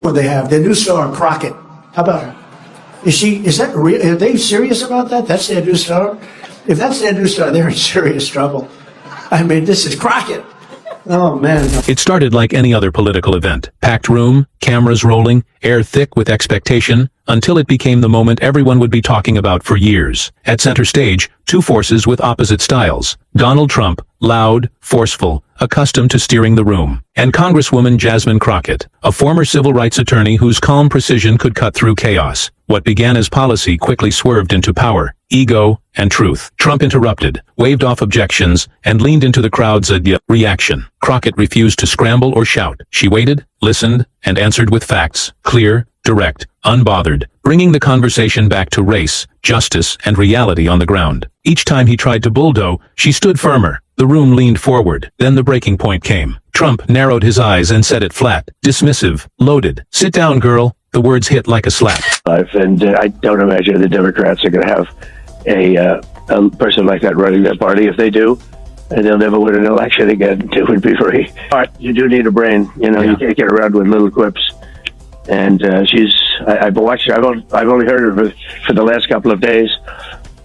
What they have, their new star, Crockett. How about her? Is that real? Are they serious about that? That's their new star? If that's their new star, they're in serious trouble. I mean, this is Crockett. Oh, man. It started like any other political event. Packed room, cameras rolling, air thick with expectation, until it became the moment everyone would be talking about for years. At center stage, two forces with opposite styles. Donald Trump, loud, forceful, accustomed to steering the room. And Congresswoman Jasmine Crockett, a former civil rights attorney whose calm precision could cut through chaos. What began as policy quickly swerved into power, ego, and truth. Trump interrupted, waved off objections, and leaned into the crowd's reaction. Crockett refused to scramble or shout. She waited, listened, and answered with facts, clear, direct, unbothered, bringing the conversation back to race, justice, and reality on the ground. Each time he tried to bulldoze, she stood firmer. The room leaned forward. Then the breaking point came. Trump narrowed his eyes and said it flat, dismissive, loaded. "Sit down, girl." The words hit like a slap. And I don't imagine the Democrats are going to have a person like that running their party. If they do, and they'll never win an election again. It would be very hard. You do need a brain. You know, You can't get around with little quips. And I've watched her. I've only heard her for the last couple of days.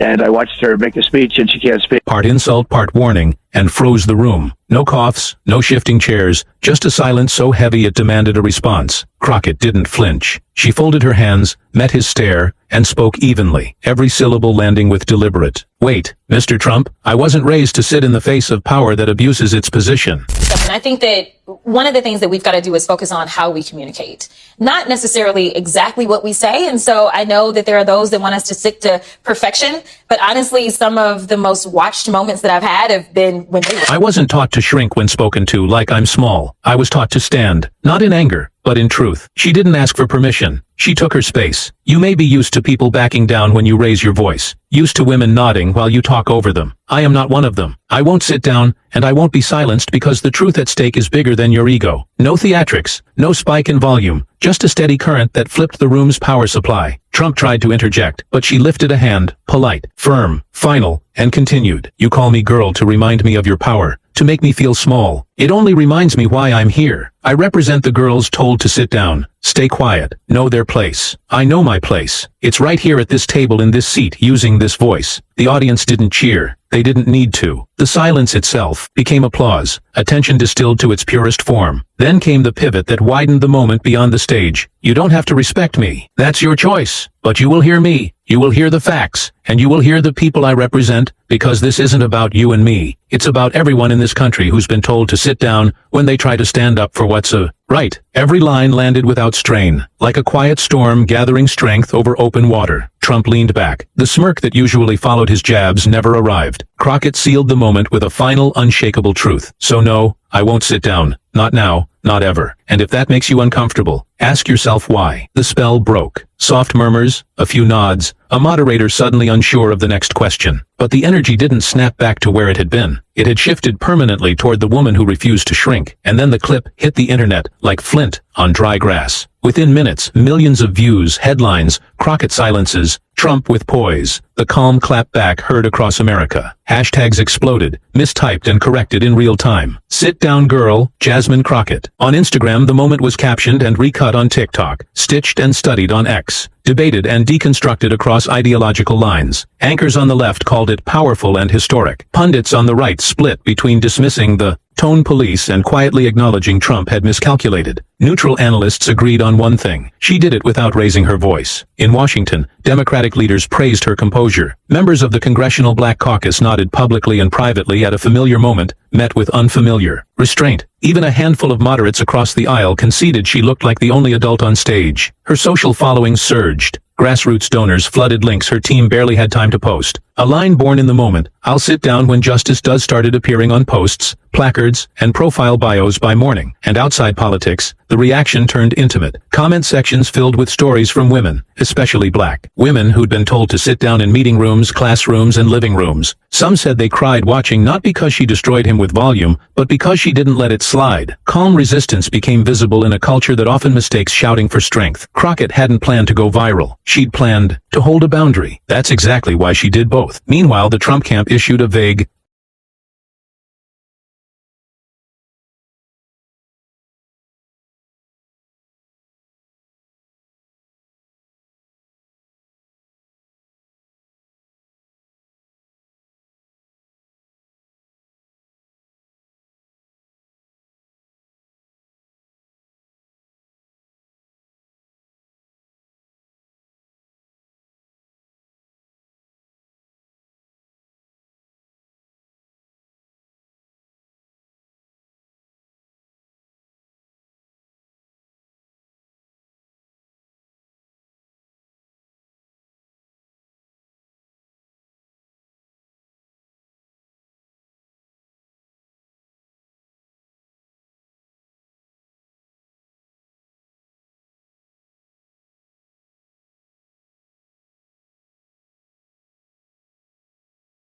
And I watched her make a speech, and she can't speak. Part insult, part warning, and froze the room. No coughs, no shifting chairs, just a silence so heavy it demanded a response. Crockett didn't flinch. She folded her hands, met his stare, and spoke evenly, every syllable landing with deliberate. "Wait, Mr. Trump, I wasn't raised to sit in the face of power that abuses its position." And I think that one of the things that we've got to do is focus on how we communicate, not necessarily exactly what we say. And so I know that there are those that want us to stick to perfection, but honestly, some of the most watched moments that I've had have been when they were. I wasn't taught to shrink when spoken to like I'm small. I was taught to stand, not in anger, but in truth. She didn't ask for permission. She took her space. You may be used to people backing down when you raise your voice, used to women nodding while you talk over them. I am not one of them. I won't sit down, and I won't be silenced because the truth at stake is bigger than your ego. No theatrics, no spike in volume, just a steady current that flipped the room's power supply. Trump tried to interject, but she lifted a hand, polite, firm, final, and continued. "You call me girl to remind me of your power, to make me feel small. It only reminds me why I'm here. I represent the girls told to sit down, stay quiet, know their place. I know my place. It's right here at this table in this seat using this voice." The audience didn't cheer. They didn't need to. The silence itself became applause, attention distilled to its purest form. Then came the pivot that widened the moment beyond the stage. "You don't have to respect me. That's your choice. But you will hear me. You will hear the facts. And you will hear the people I represent, because this isn't about you and me. It's about everyone in this country who's been told to sit down when they try to stand up for what's right." Every line landed without strain, like a quiet storm gathering strength over open water. Trump leaned back. The smirk that usually followed his jabs never arrived. Crockett sealed the moment with a final, unshakable truth. "So no, I won't sit down. Not now, not ever. And if that makes you uncomfortable, ask yourself why." The spell broke. Soft murmurs, a few nods, a moderator suddenly unsure of the next question. But the energy didn't snap back to where it had been. It had shifted permanently toward the woman who refused to shrink. And then the clip hit the internet like flint on dry grass. Within minutes, millions of views, headlines, Crockett silences, Trump with poise, the calm clap back heard across America. Hashtags exploded, mistyped and corrected in real time. "Sit down girl, Jasmine Crockett." On Instagram, the moment was captioned and recut on TikTok, stitched and studied on X, debated and deconstructed across ideological lines. Anchors on the left called it powerful and historic. Pundits on the right split between dismissing the tone police and quietly acknowledging Trump had miscalculated. Neutral analysts agreed on one thing. She did it without raising her voice. In Washington, Democratic leaders praised her composure. Members of the Congressional Black Caucus nodded publicly and privately at a familiar moment, met with unfamiliar restraint. Even a handful of moderates across the aisle conceded she looked like the only adult on stage. Her social following surged. Grassroots donors flooded links her team barely had time to post. A line born in the moment, "I'll sit down when justice does," started appearing on posts, placards, and profile bios by morning. And outside politics, the reaction turned intimate. Comment sections filled with stories from women, especially black women who'd been told to sit down in meeting rooms, classrooms, and living rooms. Some said they cried watching not because she destroyed him with volume, but because she didn't let it slide. Calm resistance became visible in a culture that often mistakes shouting for strength. Crockett hadn't planned to go viral. She'd planned to hold a boundary. That's exactly why she did both. Meanwhile, the Trump camp issued a vague,